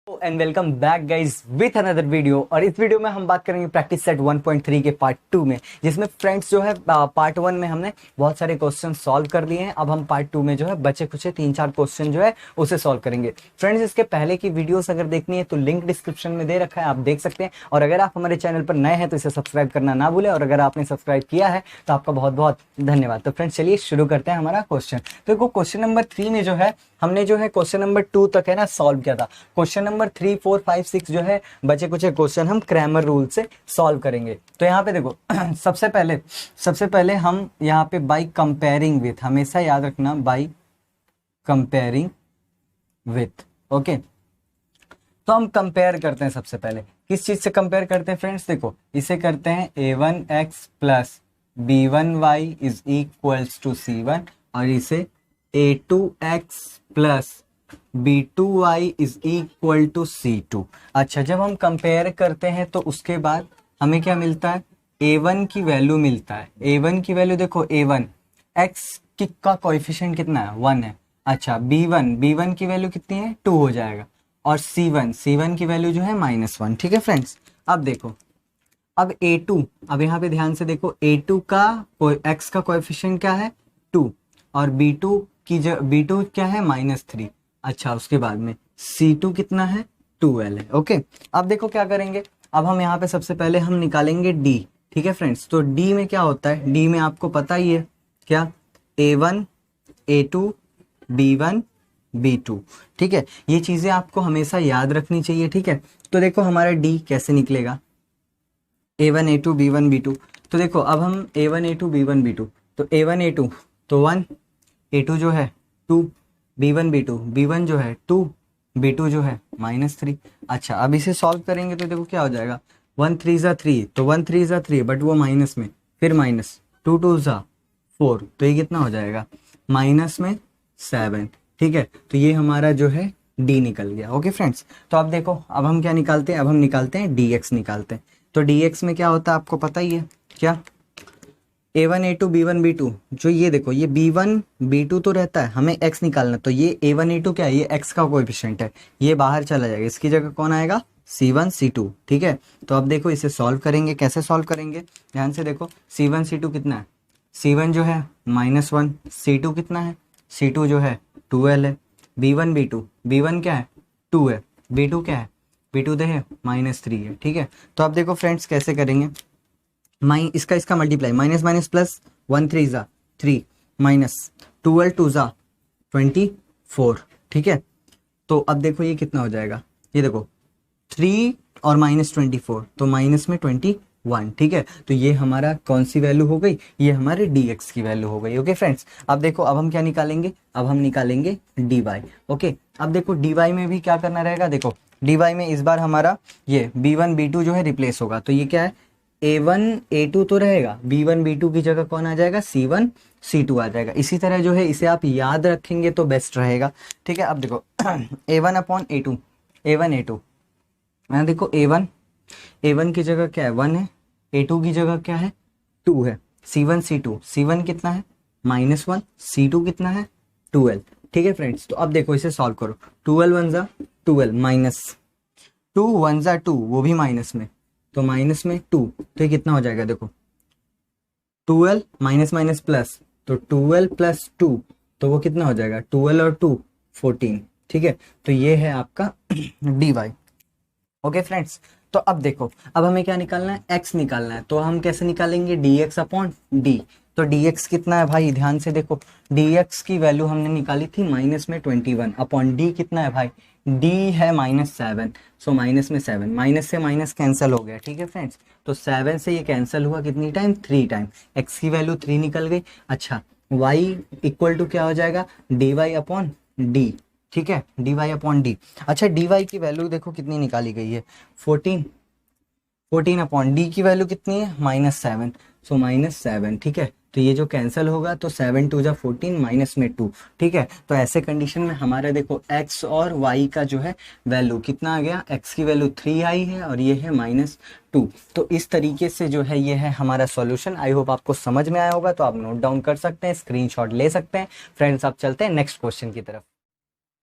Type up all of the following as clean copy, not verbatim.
And welcome back guys with another video. और इस video में हम बात करेंगे प्रैक्टिस सेट 1.3 के पार्ट 2 में, जिसमें फ्रेंड्स जो है पार्ट 1 में हमने बहुत सारे क्वेश्चन सॉल्व कर लिए हैं। अब हम पार्ट 2 में जो है बचे कुछ 3-4 क्वेश्चन जो है उसे सॉल्व करेंगे। फ्रेंड्स, इसके पहले की वीडियोस अगर देखनी है तो लिंक डिस्क्रिप्शन में दे रखा है, आप देख सकते हैं। और अगर आप हमारे चैनल पर नए हैं तो इसे सब्सक्राइब करना ना भूलें, और अगर आपने सब्सक्राइब किया है तो आपका बहुत बहुत धन्यवाद। तो फ्रेंड्स चलिए शुरू करते हैं हमारा क्वेश्चन। तो देखो क्वेश्चन नंबर 3 में जो है हमने जो है क्वेश्चन नंबर 2 तक है ना सॉल्व किया था। क्वेश्चन नंबर 3, 4, 5, 6 जो है बचे कुछ क्वेश्चन हम क्रैमर रूल से सॉल्व करेंगे। तो यहाँ पे देखो सबसे पहले हम यहाँ पे बाई कंपेयरिंग विथ, हमेशा याद रखना बाई कंपेयरिंग विथ, ओके। तो हम कंपेयर करते हैं सबसे पहले, किस चीज से कंपेयर करते हैं फ्रेंड्स? देखो इसे करते हैं a1x plus b1y is equals to c1, और इसे a2x plus b2y is equal to c2। अच्छा, जब हम कंपेयर करते हैं तो उसके बाद हमें क्या मिलता है? a1 की वैल्यू मिलता है। a1 की वैल्यू देखो, a1 x का कोएफिशिएंट कितना है? 1 है। अच्छा, b1 की वैल्यू कितनी है? 2 हो जाएगा। और c1 की वैल्यू जो है -1। ठीक है फ्रेंड्स, अब देखो, अब a2, अब यहाँ पे ध्यान से देखो, a2 का x का कोएफिशिएंट क्या है? 2, और b2 क्या है? -3। अच्छा, उसके बाद में c2 कितना है? 2l है। ओके, अब देखो क्या करेंगे, अब हम यहाँ पे सबसे पहले हम निकालेंगे d। ठीक है फ्रेंड्स, तो d में क्या होता है? d में आपको पता ही है क्या? a1 a2 b1 b2। ठीक है, ये चीजें आपको हमेशा याद रखनी चाहिए। ठीक है, तो देखो हमारा d कैसे निकलेगा? a1 a2 b1 b2। तो देखो अब हम a1 a2 b1 b2, तो a1 a2 तो 1, a2 जो है 2, b1 b2, b1 जो है 2, b2 जो है -3। अच्छा, अब इसे सॉल्व करेंगे तो देखो क्या हो जाएगा? 1 3 ज़ा 3, तो 1 3 ज़ा 3, बट वो माइनस में, फिर माइनस 2 2 ज़ा 4, तो ये कितना हो जाएगा? माइनस में 7। ठीक है, तो ये हमारा जो है d निकल गया। ओके फ्रेंड्स, तो अब देखो, अब हम क्या निकालते हैं? अब हम निकालते हैं dx निकालते हैं। तो dx में क्या होता है आपको पता ही है क्या? a1 a2 b1 b2, जो ये देखो, ये b1 b2 तो रहता है, हमें x निकालना, तो ये a1 a2 क्या है? ये x का कोएफिशिएंट है, ये बाहर चला जाएगा, इसकी जगह कौन आएगा? c1 c2। ठीक है, तो अब देखो इसे सॉल्व करेंगे। कैसे सॉल्व करेंगे? ध्यान से देखो, c1 c2 कितना है? c1 जो है -1, c2 कितना है? c2 जो है 2l है। b1 b2, b1 क्या है? 2 है, b2 क्या है? b2 है -3 है। ठीक है, तो अब देखो फ्रेंड्स कैसे करेंगे? इसका मल्टीप्लाई, माइनस माइनस प्लस, 1 3 ज़ा 3, माइनस 12 2 ज़ा 24। ठीक है, तो अब देखो ये कितना हो जाएगा? ये देखो 3 और -24, तो माइनस में 21। ठीक है, तो ये हमारा कौन सी वैल्यू हो गई? ये हमारे dx की वैल्यू हो गई। ओके फ्रेंड्स, अब देखो, अब हम क्या निकालेंगे? अब हम निकालेंगे dy। ओके, अब देखो dy में भी क्या करना रहेगा? देखो dy में इस बार हमारा ये b1 b2 जो है रिप्लेस होगा, तो ये क्या है? a1 a2 तो रहेगा, b1 b2 की जगह कौन आ जाएगा? c1 c2 आ जाएगा। इसी तरह जो है इसे आप याद रखेंगे तो बेस्ट रहेगा। ठीक है, अब देखो a1 upon a2, a1 a2, यहाँ देखो a1 की जगह क्या है? 1 है, a2 की जगह क्या है? 2 है, c1 c2, c1 कितना है? -1, c2 कितना है? 2l। ठीक है फ्रेंड्स, तो अब देखो इसे सॉल्व करो। 2l 1 ज़ा 2l, माइनस 2 1 ज़ा 2, वो भी माइनस में, तो माइनस में 2, तो ये कितना हो जाएगा? देखो 2l माइनस माइनस प्लस, तो 2l प्लस 2, तो वो कितना हो जाएगा? 2l और 2 14। ठीक है, तो ये है आपका dy। ओके फ्रेंड्स, तो अब देखो, अब हमें क्या निकालना है? x निकालना है। तो हम कैसे निकालेंगे? dx upon d। तो dx कितना है भाई? ध्यान से देखो, dx की वैल्यू हमने निकाली थी -21, अपॉन d कितना है भाई? d है -7, सो माइनस में 7, माइनस से माइनस कैंसिल हो गया। ठीक है फ्रेंड्स, तो 7 से ये कैंसिल हुआ कितनी टाइम? 3 टाइम। x की वैल्यू 3 निकल गई। अच्छा, y इक्वल टू क्या हो जाएगा? dy upon d। ठीक है, dy अपॉन डी। अच्छा, dy की वैल्यू देखो कितनी निकाली गई है? 14 अपॉन डी की वैल्यू कितनी है? -7, सो -7। ठीक है, तो ये जो कैंसिल होगा, तो 7 2 ज़ा 14, माइनस में 2। ठीक है, तो ऐसे कंडीशन में हमारा देखो x और y का जो है वैल्यू कितना आ गया? x की वैल्यू 3 आई है, और ये है -2। तो इस तरीके से जो है ये है हमारा सॉल्यूशन। आई होप आपको समझ में आया होगा, तो आप नोट डाउन कर सकते हैं, स्क्रीनशॉट ले सकते हैं। फ्रेंड्स, आप चलते हैं नेक्स्ट क्वेश्चन की तरफ।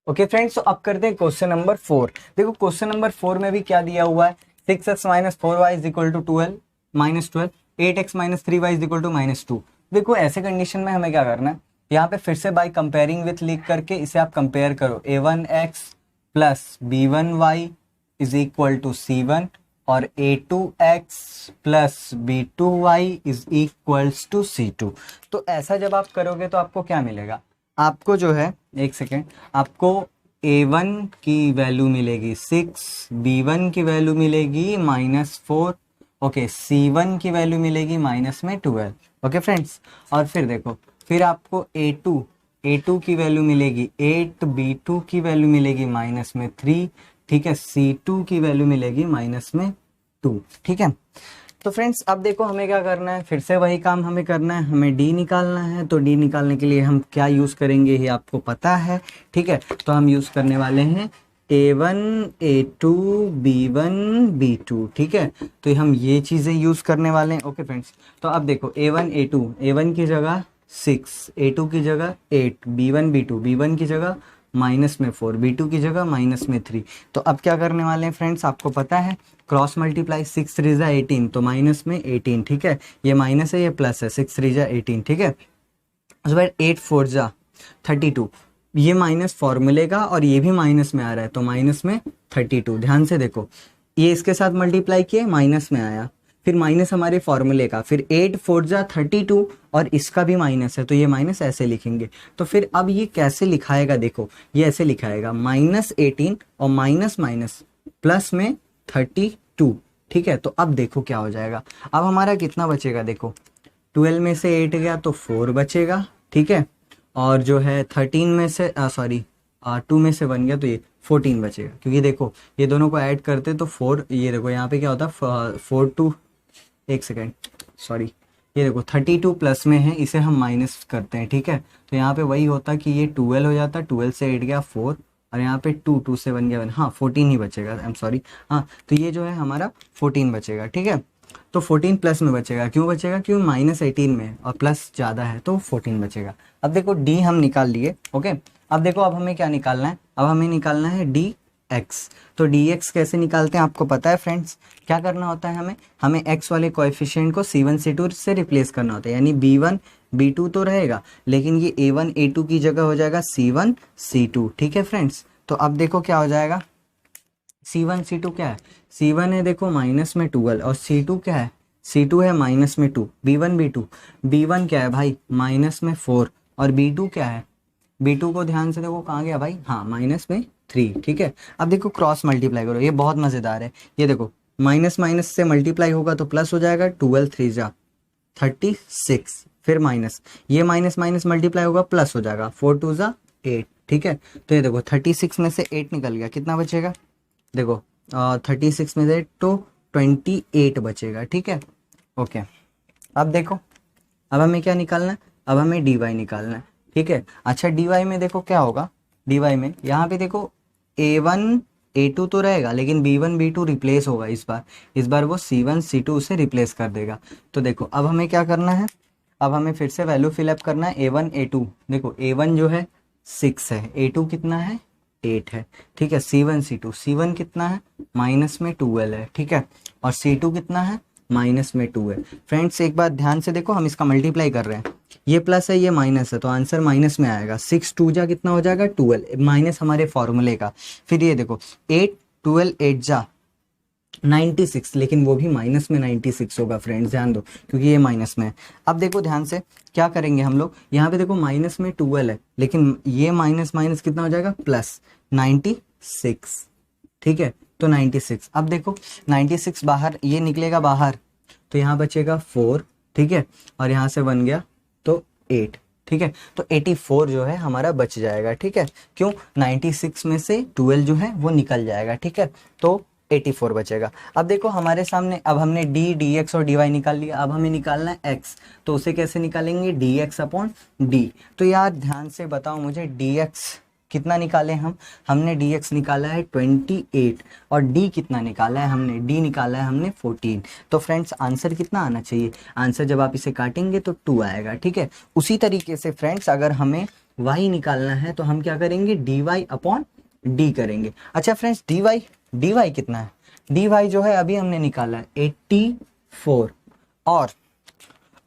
ओके फ्रेंड्स, तो अब करते हैं क्वेश्चन नंबर 4। देखो क्वेश्चन नंबर 4 में भी क्या दिया हुआ है, 6x minus 4y is equal to 12 minus 12, 8x minus 3y is equal to minus 2। देखो ऐसे कंडीशन में हमें क्या करना है, यहाँ पे फिर से बाय कंपेयरिंग विथ लिख करके इसे आप कंपेयर करो, a1x plus b1y is equal to c1 और a2x plus b2y is equals to c2। तो ऐसा जब आप करोगे तो आपको क्या मिलेगा, आपको जो है, एक सेकेंड, आपको a1 की वैल्यू मिलेगी 6, b1 की वैल्यू मिलेगी -4, ओके, c1 की वैल्यू मिलेगी माइनस में 12। ओके फ्रेंड्स, और फिर देखो, फिर आपको a2 की वैल्यू मिलेगी 8, b2 की वैल्यू मिलेगी माइनस में 3, ठीक है, c2 की वैल्यू मिलेगी माइनस में 2। ठीक है, तो फ्रेंड्स अब देखो हमें क्या करना है, फिर से वही काम हमें करना है, हमें डी निकालना है। तो डी निकालने के लिए हम क्या यूज़ करेंगे ये आपको पता है, ठीक है। तो हम यूज़ करने वाले हैं a1 a2 b1 b2, ठीक है। तो हम ये चीज़ें यूज़ करने वाले हैं। ओके फ्रेंड्स, तो अब देखो a1 a2, a1 की जगह 6, a2 की जगह 8, b1 b2, b1 की जगह माइनस में 4, b2 की जगह माइनस में 3। तो अब क्या करने वाले हैं फ्रेंड्स, आपको पता है क्रॉस मल्टीप्लाई, 6 3 जा 18, तो माइनस में 18, ठीक है, ये माइनस है ये प्लस है, 6 3 जा 18, ठीक है। उसके बाद 8 4 जा 32, ये माइनस फॉर्मूले का और ये भी माइनस में आ रहा है, तो माइनस में 32। ध्यान से देखो, ये इसके साथ मल्टीप्लाई किए माइनस में आया, फिर माइनस हमारे फॉर्मूले का, फिर 8 4 जा 32 और इसका भी माइनस है, तो ये माइनस ऐसे लिखेंगे। तो फिर अब ये कैसे लिखाएगा, देखो ये ऐसे लिखाएगा -18 और माइनस माइनस प्लस में 32, ठीक है। तो अब देखो क्या हो जाएगा, अब हमारा कितना बचेगा, देखो 12 में से 8 गया तो 4 बचेगा, ठीक है, और जो है 13 में से 2 में से 1 गया तो ये 14 बचेगा, क्योंकि देखो ये दोनों को ऐड करते तो 4, ये देखो यहाँ पे क्या होता है 4 2, एक सेकेंड, सॉरी, ये देखो 32 प्लस में है, इसे हम माइनस करते हैं, ठीक है। तो यहाँ पे वही होता कि ये 12 हो जाता, 12 से 8 गया 4, और यहाँ पे 2 से 1 गया 1, हाँ 14 ही बचेगा, आई एम सॉरी, हाँ। तो ये जो है हमारा 14 बचेगा, ठीक है। तो 14 प्लस में बचेगा, क्यों बचेगा, क्यों -18 में और प्लस ज़्यादा है तो 14 बचेगा। अब देखो डी हम निकाल लिए, ओके। अब देखो अब हमें क्या निकालना है, अब हमें निकालना है डी एक्स। तो डी एक्स कैसे निकालते हैं आपको पता है फ्रेंड्स, क्या करना होता है, हमें एक्स वाले कोएफिशिएंट को C1 C2 से रिप्लेस करना होता है, यानी B1 B2 तो रहेगा, लेकिन ये A1 A2 की जगह हो जाएगा C1 C2, ठीक है फ्रेंड्स। तो अब देखो क्या हो जाएगा, C1 C2 क्या है, C1 है देखो माइनस में 12 और C2 क्या है, C2 है माइनस में 2, B1 B2, B1 क्या है भाई माइनस में 4 और B2 क्या है, B2 को ध्यान से देखो कहाँ गया भाई, हाँ माइनस में 3, ठीक है। अब देखो क्रॉस मल्टीप्लाई करो, ये बहुत मज़ेदार है, ये देखो माइनस माइनस से मल्टीप्लाई होगा तो प्लस हो जाएगा, 12 3 जा 36, फिर माइनस, ये माइनस माइनस मल्टीप्लाई होगा प्लस हो जाएगा, 4 2 जा 8, ठीक है। तो ये देखो 36 में से 8 निकल गया, कितना बचेगा, देखो 36 में से तो 28 बचेगा, ठीक है, ओके। अब देखो अब हमें क्या निकालना है, अब हमें डी वाई निकालना है, ठीक है। अच्छा डी वाई में देखो क्या होगा, डी वाई में यहाँ पे देखो A1 A2 तो रहेगा, लेकिन B1 B2 रिप्लेस होगा, इस बार वो C1 C2 से रिप्लेस कर देगा। तो देखो अब हमें क्या करना है, अब हमें फिर से वैल्यू फिलअप करना है, A1 A2, देखो A1 जो है 6 है, A2 कितना है 8 है, ठीक है, C1 C2, C1 कितना है माइनस में 12 है, ठीक है, और C2 कितना है माइनस में 2 है। फ्रेंड्स एक बात ध्यान से देखो, हम इसका मल्टीप्लाई कर रहे हैं, ये प्लस है ये माइनस है, तो आंसर माइनस में आएगा, 6 2 जा कितना हो जाएगा 12, माइनस हमारे फॉर्मूले का। फिर ये देखो 8 12 8 जा 96, लेकिन वो भी माइनस में 96 होगा फ्रेंड्स, ध्यान दो क्योंकि ये माइनस में है। अब देखो ध्यान से क्या करेंगे हम लोग, यहाँ पे देखो माइनस में 12 है, लेकिन ये माइनस माइनस कितना हो जाएगा प्लस 96, ठीक है, तो 96। अब देखो 96 बाहर, ये निकलेगा बाहर, तो यहाँ बचेगा 4, ठीक है, और यहाँ से बन गया तो 8, ठीक है, तो 84 जो है हमारा बच जाएगा, ठीक है, क्यों 96 में से 12 जो है वो निकल जाएगा, ठीक है, तो 84 बचेगा। अब देखो हमारे सामने, अब हमने डी डी एक्स और डी वाई निकाल लिया, अब हमें निकालना है एक्स, तो उसे कैसे निकालेंगे, डी एक्स अपॉन डी। तो यार ध्यान से बताओ मुझे डी एक्स कितना निकाले हम, हमने dx निकाला है 28 और d कितना निकाला है हमने, d निकाला है हमने 14। तो फ्रेंड्स आंसर कितना आना चाहिए, आंसर जब आप इसे काटेंगे तो 2 आएगा, ठीक है। उसी तरीके से फ्रेंड्स अगर हमें y निकालना है तो हम क्या करेंगे, dy अपॉन d करेंगे। अच्छा फ्रेंड्स dy कितना है, dy जो है अभी हमने निकाला है 84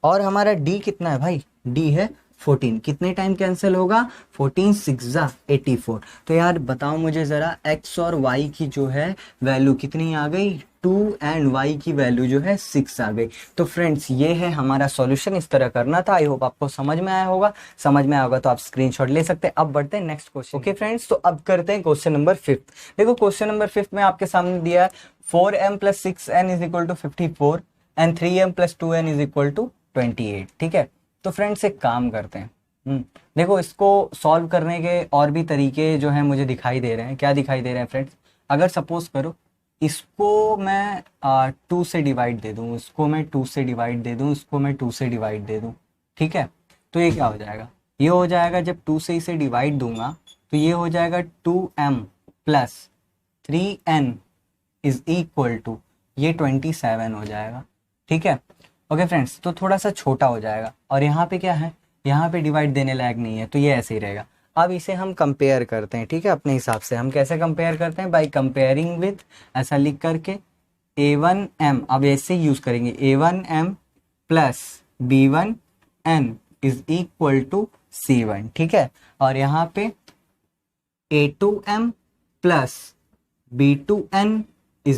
और हमारा d कितना है भाई, d है 14। कितने टाइम कैंसिल होगा, 14 6 84। तो यार बताओ मुझे ज़रा x और y की जो है वैल्यू कितनी आ गई, 2 एंड y की वैल्यू जो है 6 आ गई। तो फ्रेंड्स ये है हमारा सॉल्यूशन, इस तरह करना था। आई होप आपको समझ में आया होगा, समझ में आया होगा तो आप स्क्रीनशॉट ले सकते हैं। अब बढ़ते हैं नेक्स्ट क्वेश्चन। ओके फ्रेंड्स, तो अब करते हैं क्वेश्चन नंबर 5। देखो क्वेश्चन नंबर 5 में आपके सामने दिया है 4m + 6n = 54 and 3m + 2n = 28, ठीक है। तो फ्रेंड्स एक काम करते हैं, देखो इसको सॉल्व करने के और भी तरीके जो हैं मुझे दिखाई दे रहे हैं। क्या दिखाई दे रहे हैं फ्रेंड्स, अगर सपोज करो इसको मैं 2 से डिवाइड दे दूँ, इसको मैं 2 से डिवाइड दे दूँ, इसको मैं 2 से डिवाइड दे दूँ, ठीक है। तो ये क्या हो जाएगा, ये हो जाएगा जब 2 से इसे डिवाइड दूंगा तो ये हो जाएगा 2m + 3n = ये 27 हो जाएगा, ठीक है। ओके फ्रेंड्स, तो थोड़ा सा छोटा हो जाएगा और यहाँ पे क्या है, यहाँ पे डिवाइड देने लायक नहीं है, तो ये ऐसे ही रहेगा। अब इसे हम कंपेयर करते हैं, ठीक है, अपने हिसाब से। हम कैसे कंपेयर करते हैं, बाय कंपेयरिंग विथ, ऐसा लिख करके a1m, अब ऐसे यूज करेंगे a1m + b1n = c1, ठीक है। और यहाँ पे a2m + b2n =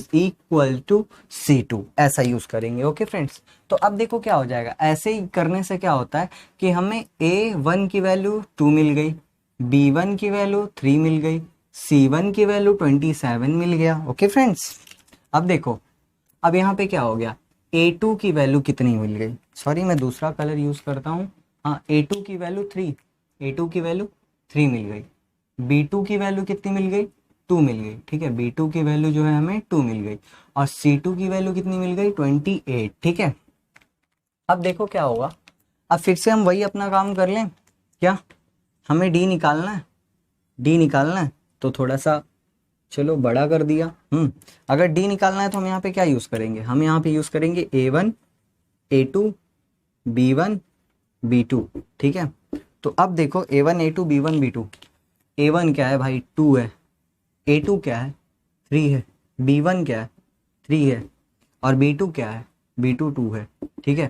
c2, ऐसा यूज करेंगे। ओके फ्रेंड्स, तो अब देखो क्या हो जाएगा, ऐसे ही करने से क्या होता है कि हमें a1 की वैल्यू 2 मिल गई, b1 की वैल्यू 3 मिल गई, c1 की वैल्यू 27 मिल गया। ओके फ्रेंड्स, अब देखो, अब यहाँ पे क्या हो गया, a2 की वैल्यू कितनी मिल गई, सॉरी मैं दूसरा कलर यूज करता हूँ, हाँ a2 की वैल्यू 3, a2 की वैल्यू 3 मिल गई, b2 की वैल्यू कितनी मिल गई, 2 मिल गई, ठीक है। b2 की वैल्यू जो है हमें 2 मिल गई और c2 की वैल्यू कितनी मिल गई, 28, ठीक है। अब देखो क्या होगा, अब फिर से हम वही अपना काम कर लें क्या, हमें d निकालना है, d निकालना है तो थोड़ा सा चलो बड़ा कर दिया। अगर d निकालना है तो हम यहाँ पे क्या यूज करेंगे, हम यहाँ पे यूज करेंगे a1 a2 b1 b2, ठीक है। तो अब देखो a1 a2 b1 b2, a1 क्या है भाई 2 है, a2 क्या है 3 है, b1 क्या है 3 है और b2 क्या है, b2 2 है, ठीक है।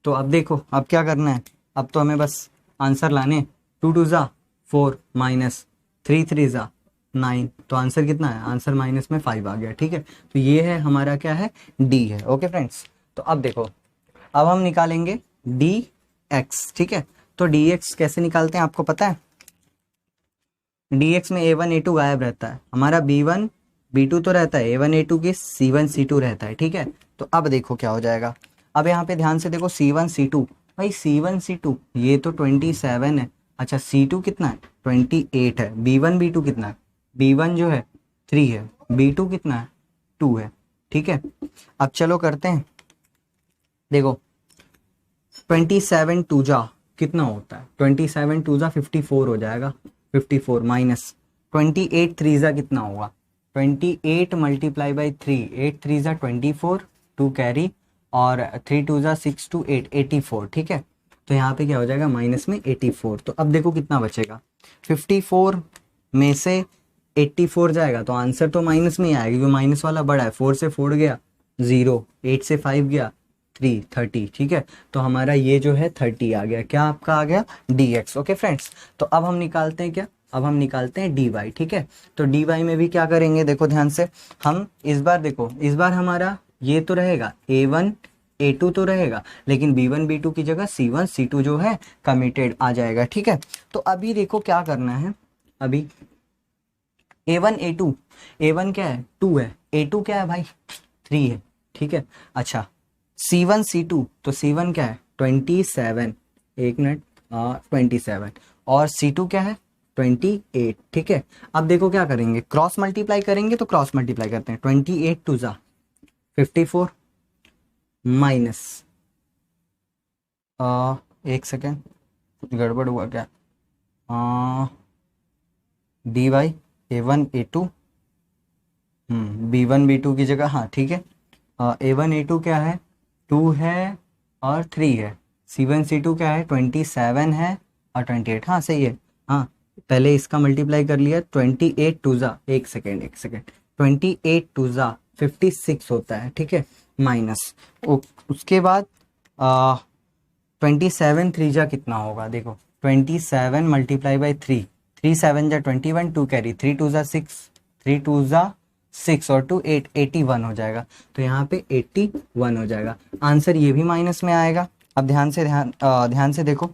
तो अब देखो अब क्या करना है, अब तो हमें बस आंसर लाने, 2 2 ज़ा 4 माइनस 3 3 ज़ा 9, तो आंसर कितना है, आंसर माइनस में 5 आ गया, ठीक है। तो ये है हमारा क्या है, डी है। ओके फ्रेंड्स, तो अब देखो, अब हम निकालेंगे डी एक्स, ठीक है। तो डी एक्स कैसे निकालते हैं आपको पता है, dx में a1 a2 गायब रहता है, हमारा b1 b2 तो रहता है, a1 a2 की c1 c2 रहता है, ठीक है। तो अब देखो क्या हो जाएगा, अब यहाँ पे ध्यान से देखो c1 c2, भाई c1 c2 ये तो 27 है, अच्छा c2 कितना है 28 है, b1 b2 कितना है, b1 जो है 3 है, b2 कितना है 2 है, ठीक है। अब चलो करते हैं, देखो 27 2 जा कितना होता है, 27 2 जा 54 हो जाएगा, 54 माइनस 28 3 जा कितना होगा, 28 मल्टीप्लाई बाई 3, 8 3 जा 24, 2 कैरी और 3 2 जा 6 2 8 84, ठीक है। तो यहाँ पे क्या हो जाएगा माइनस में 84। तो अब देखो कितना बचेगा, 54 में से 84 जाएगा तो आंसर तो माइनस में ही आएगा क्योंकि माइनस वाला बड़ा है, 4 से 4 गया 0, 8 से 5 गया 3 30, ठीक है। तो हमारा ये जो है 30 आ गया, क्या आपका आ गया dx। ओके फ्रेंड्स, तो अब हम निकालते हैं क्या, अब हम निकालते हैं dy, ठीक है। तो dy में भी क्या करेंगे, देखो ध्यान से, हम इस बार देखो, इस बार हमारा ये तो रहेगा a1 a2 तो रहेगा, लेकिन b1 b2 की जगह c1 c2 जो है कमिटेड आ जाएगा, ठीक है। तो अभी देखो क्या करना है, अभी a1 a2, a1 क्या है 2 है, a2 क्या है भाई 3 है, ठीक है। अच्छा C1 C2, तो C1 क्या है 27, एक मिनट 27 और C2 क्या है 28, ठीक है। अब देखो क्या करेंगे, क्रॉस मल्टीप्लाई करेंगे, तो क्रॉस मल्टीप्लाई करते हैं, 28 2 जा 54 माइनस एक सेकेंड कुछ गड़बड़ हुआ क्या, D Y A1 A2, B1 B2 की जगह, हाँ ठीक है। A1 A2 क्या है, 2 है और 3 है। C1 C2 क्या है, 27 है और 28, हाँ सही है। हाँ पहले इसका मल्टीप्लाई कर लिया, 28 टू ज़ा, एक सेकेंड 28 टू ज़ा 56 होता है, ठीक है, माइनस उसके बाद 27 3 जा कितना होगा, देखो 27 मल्टीप्लाई बाई 3, 3 7 जा 21, 2 कैरी, 3 2 जा 6, 3 2 जा 6 और 2 8, 81 हो जाएगा। तो यहाँ पे 81 हो जाएगा। आंसर ये भी माइनस में आएगा। अब ध्यान से देखो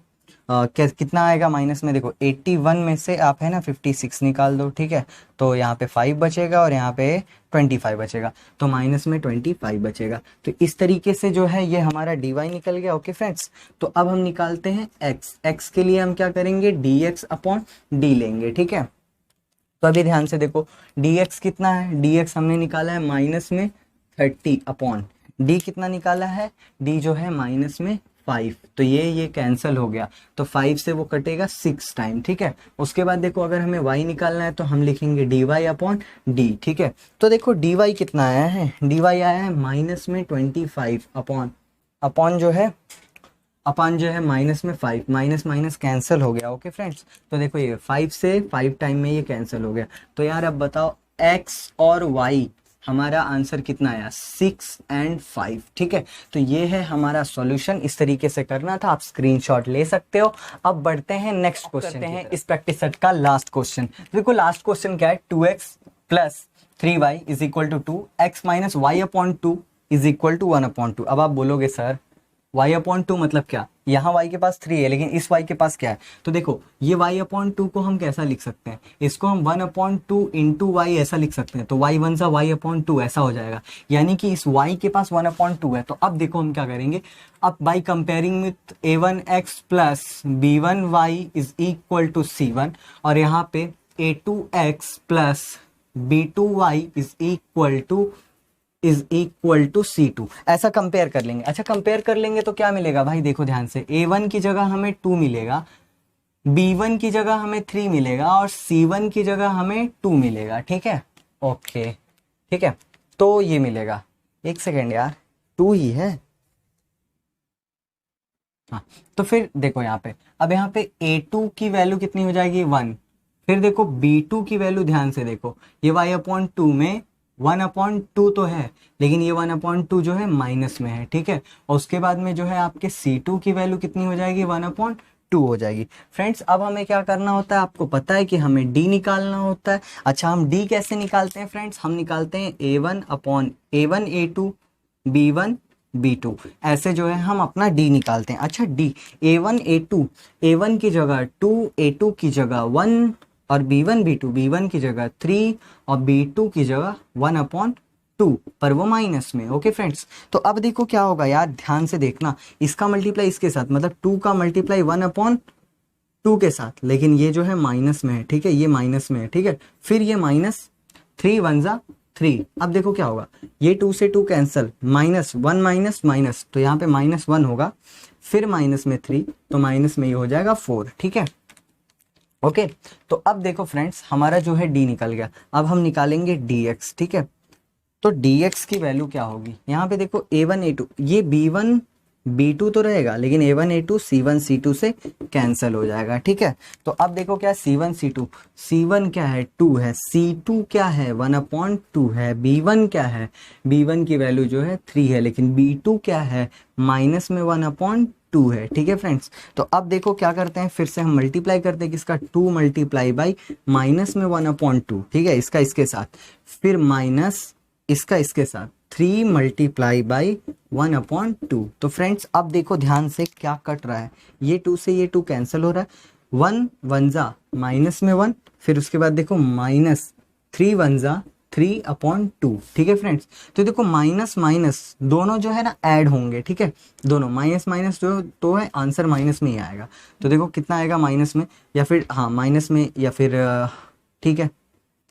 कितना आएगा माइनस में, देखो 81 में से आप है ना 56 निकाल दो, ठीक है, तो यहाँ पे 5 बचेगा और यहाँ पे 25 बचेगा, तो माइनस में 25 बचेगा। तो इस तरीके से जो है ये हमारा dy निकल गया। ओके फ्रेंड्स, तो अब हम निकालते हैं x के लिए हम क्या करेंगे, dx अपॉन d लेंगे, ठीक है। तो अभी ध्यान से देखो dx कितना है, dx हमने निकाला है माइनस में 30 अपॉन d कितना निकाला है, d जो है माइनस में 5, तो ये कैंसिल हो गया, तो 5 से वो कटेगा 6 टाइम, ठीक है। उसके बाद देखो अगर हमें y निकालना है तो हम लिखेंगे dy अपॉन d, ठीक है। तो देखो dy कितना आया है, dy आया है माइनस में 25 अपॉन जो है माइनस में 5, माइनस माइनस कैंसिल हो गया। ओके फ्रेंड्स, तो देखो ये 5 से 5 टाइम में ये कैंसिल हो गया। तो यार अब बताओ x और y हमारा आंसर कितना आया, 6 और 5, ठीक है। तो ये है हमारा सॉल्यूशन, इस तरीके से करना था, आप स्क्रीनशॉट ले सकते हो। अब बढ़ते हैं नेक्स्ट क्वेश्चन, करते हैं इस प्रैक्टिस सेट का लास्ट क्वेश्चन। देखो लास्ट क्वेश्चन क्या है, 2x plus 3y is equal to 2, x minus y upon 2 is equal to 1 upon 2। अब आप बोलोगे सर y अपॉन 2 मतलब क्या, यहाँ y के पास 3 है लेकिन इस y के पास क्या है, तो देखो ये y अपॉन 2 को हम कैसा लिख सकते हैं, इसको हम 1 अपॉन 2 इंटू वाई ऐसा लिख सकते हैं, तो y वन सा y अपॉन 2 ऐसा हो जाएगा, यानी कि इस y के पास 1 अपॉन 2 है। तो अब देखो हम क्या करेंगे, अब by comparing with a1x plus b1y is equal to c1, और यहाँ पे a2x plus b2y is equal to C2, ऐसा कंपेयर कर लेंगे। अच्छा कंपेयर कर लेंगे तो क्या मिलेगा भाई, देखो ध्यान से, A1 की जगह हमें 2 मिलेगा, B1 की जगह हमें 3 मिलेगा और C1 की जगह हमें 2 मिलेगा, ठीक है। ओके ठीक है, तो ये मिलेगा, एक सेकेंड यार 2 ही है, हाँ। तो फिर देखो यहाँ पे, अब यहाँ पे A2 की वैल्यू कितनी हो जाएगी 1, फिर देखो B2 की वैल्यू ध्यान से देखो, ये y अपॉन 2 में 1 अपॉन 2 तो है, लेकिन ये 1 अपॉन 2 जो है माइनस में है, ठीक है। और उसके बाद में जो है आपके C2 की वैल्यू कितनी हो जाएगी, 1 अपॉन 2 हो जाएगी। फ्रेंड्स अब हमें क्या करना होता है, आपको पता है कि हमें d निकालना होता है। अच्छा हम d कैसे निकालते हैं फ्रेंड्स, हम निकालते हैं A1 upon A1 A2 B1 B2, ऐसे जो है हम अपना d निकालते हैं। अच्छा d A1 A2, A1 की जगह 2, A2 की जगह 1 और B1 B2, B1 की जगह 3 और B2 की जगह 1 अपॉन 2, पर वो माइनस में। ओके फ्रेंड्स, तो अब देखो क्या होगा यार, ध्यान से देखना, इसका मल्टीप्लाई इसके साथ, मतलब 2 का मल्टीप्लाई 1 अपॉन 2 के साथ, लेकिन ये जो है माइनस में है, ठीक है, ये माइनस में है, ठीक है। फिर ये माइनस 3 वन जा 3, अब देखो क्या होगा, ये 2 से 2 कैंसिल, माइनस 1 माइनस माइनस, तो यहाँ पे -1 होगा, फिर माइनस में 3, तो माइनस में ये हो जाएगा 4, ठीक है। ओके तो अब देखो फ्रेंड्स हमारा जो है d निकल गया, अब हम निकालेंगे dx, ठीक है। तो dx की वैल्यू क्या होगी, यहाँ पे देखो A1 A2, ये B1 B2 तो रहेगा, लेकिन A1 A2 C1 C2 से कैंसिल हो जाएगा, ठीक है। तो अब देखो क्या C1 C2, C1 क्या है 2 है, C2 क्या है 1 अपॉन 2 है, B1 क्या है, B1 की वैल्यू जो है 3 है, लेकिन B2 क्या है माइनस में 1 अपॉन 2 है, ठीक है फ्रेंड्स। तो अब देखो क्या करते हैं, फिर से हम मल्टीप्लाई करते हैं किसका, 2 मल्टीप्लाई बाई माइनस में 1 अपॉन 2, ठीक है, इसका इसके साथ, फिर माइनस इसका इसके साथ 3 मल्टीप्लाई बाई 1 अपॉन 2। तो फ्रेंड्स अब देखो ध्यान से क्या कट रहा है, ये 2 से ये 2 कैंसिल हो रहा है, 1 वन जा माइनस में 1, फिर उसके बाद देखो माइनस 3 वन जा 3 अपॉन 2, ठीक है फ्रेंड्स। तो देखो माइनस माइनस दोनों जो है ना ऐड होंगे, ठीक है, दोनों माइनस माइनस जो तो है आंसर माइनस में ही आएगा। तो देखो कितना आएगा माइनस में, या फिर हाँ माइनस में, या फिर ठीक है,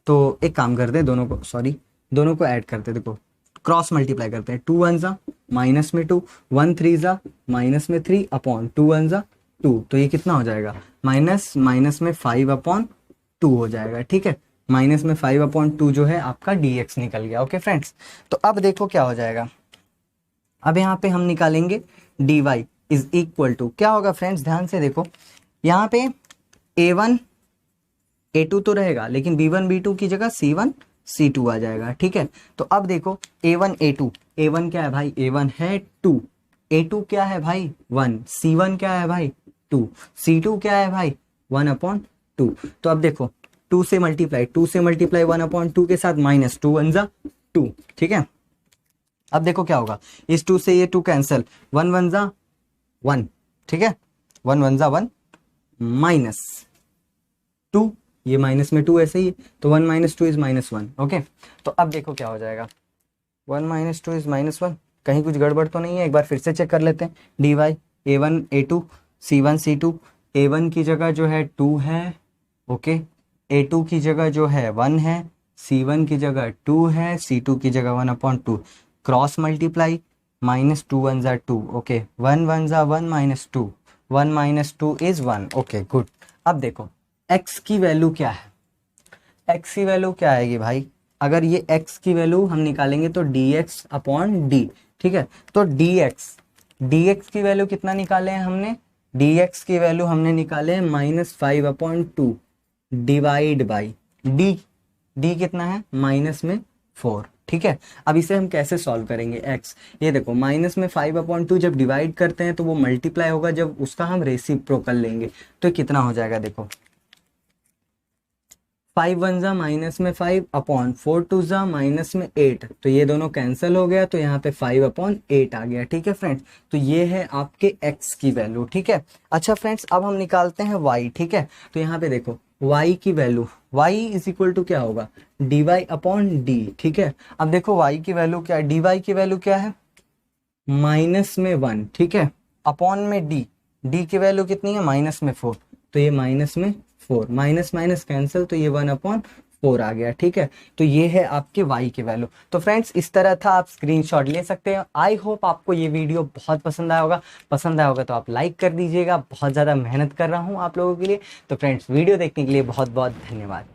तो एक काम करते हैं, दोनों को ऐड करते हैं, देखो क्रॉस मल्टीप्लाई करते हैं, 2 वन जा माइनस में 2, 1 3 जा माइनस में 3 अपॉन 2 वन जा 2, तो ये कितना हो जाएगा, माइनस माइनस में 5 अपॉन टू हो जाएगा, ठीक है। माइनस में 5/2 जो है आपका dx निकल गया। ओके फ्रेंड्स, तो अब देखो क्या हो जाएगा। अब यहाँ पे हम निकालेंगे dy इज इक्वल टू क्या होगा फ्रेंड्स, ध्यान से देखो। यहाँ पे a1 a2 तो रहेगा, लेकिन b1 b2 की जगह c1 c2 आ जाएगा, ठीक है। तो अब देखो a1 a2, a1 क्या है भाई, a1 है 2, a2 क्या है भाई 1, c1 क्या है भाई 2, c2 क्या है भाई 1/2। तो अब देखो 2 से मल्टीप्लाई 1/2 के साथ माइनस 2 1 जा 2, ठीक है। अब देखो क्या होगा, इस 2 से ये 2 कैंसल, 1 1 जा 1, ठीक है, 1 1 जा 1 माइनस 2, ये माइनस में 2 ऐसे ही, तो 1 - 2 इज -1। ओके, तो अब देखो क्या हो जाएगा, 1 - 2 इज -1। कहीं कुछ गड़बड़ तो नहीं है, एक बार फिर से चेक कर लेते हैं। D Y a1 a2 c1 c2, a1 की जगह जो है 2 है, ओके, a2 की जगह जो है 1 है, c1 की जगह 2 है, c2 की जगह 1/2, क्रॉस मल्टीप्लाई, -2 1 जा 2, ओके, 1 1 जा 1 -2, 1 - 2 इज 1। Okay good. अब देखो x की वैल्यू क्या है, x की वैल्यू क्या आएगी भाई, अगर ये x की वैल्यू हम निकालेंगे तो dx/d, ठीक है। तो dx की वैल्यू कितना निकाले हैं हमने, dx की वैल्यू हमने निकाले हैं -5/2 डिवाइड बाई d कितना है -4, ठीक है। अब इसे हम कैसे सॉल्व करेंगे x, ये देखो -5/2 जब डिवाइड करते हैं तो वो मल्टीप्लाई होगा, जब उसका हम रेसिप्रोकल लेंगे तो कितना हो जाएगा, देखो 5 1 जा -5/4 2 जा -8, तो ये दोनों कैंसिल हो गया, तो यहाँ पे 5/8 आ गया, ठीक है फ्रेंड्स। तो ये है आपके x की वैल्यू, ठीक है। अच्छा फ्रेंड्स, अब हम निकालते हैं y, ठीक है। तो यहाँ पे देखो y की value, y is equal to क्या होगा, dy/d, ठीक है। अब देखो y की वैल्यू क्या है, dy की वैल्यू क्या है -1, ठीक है, अपॉन में d की वैल्यू कितनी है -4, तो ये -4, माइनस माइनस कैंसिल, तो ये 1/4 आ गया, ठीक है। तो ये है आपके y की वैल्यू। तो फ्रेंड्स इस तरह था, आप स्क्रीनशॉट ले सकते हैं। आई होप आपको ये वीडियो बहुत पसंद आया होगा तो आप लाइक कर दीजिएगा। बहुत ज़्यादा मेहनत कर रहा हूँ आप लोगों के लिए। तो फ्रेंड्स वीडियो देखने के लिए बहुत बहुत धन्यवाद।